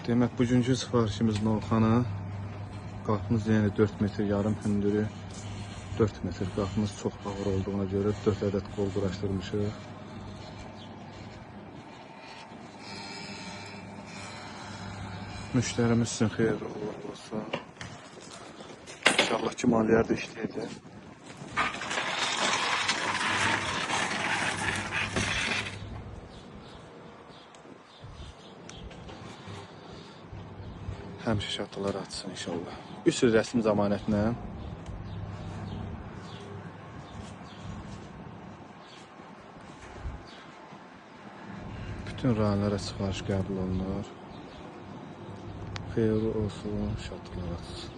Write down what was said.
Demək, bugünkü sifarişimiz Novxana. Qapımız yəni 4 metr yarım hündürü. 4 metr qapımız çox ağır olduğuna görə 4 ədəd qol quraşdırmışıq. Müştərimiz üçün xeyirli uğurlu olsun. İnşallah ki, maliyyə də işləyəcək. Həmişə şatlar açsın inşallah. 3 il rəsmi zəmanətlə. Bütün rayonlara sifariş qəbul olunur. Xeyirli olsun, şatlar açsın.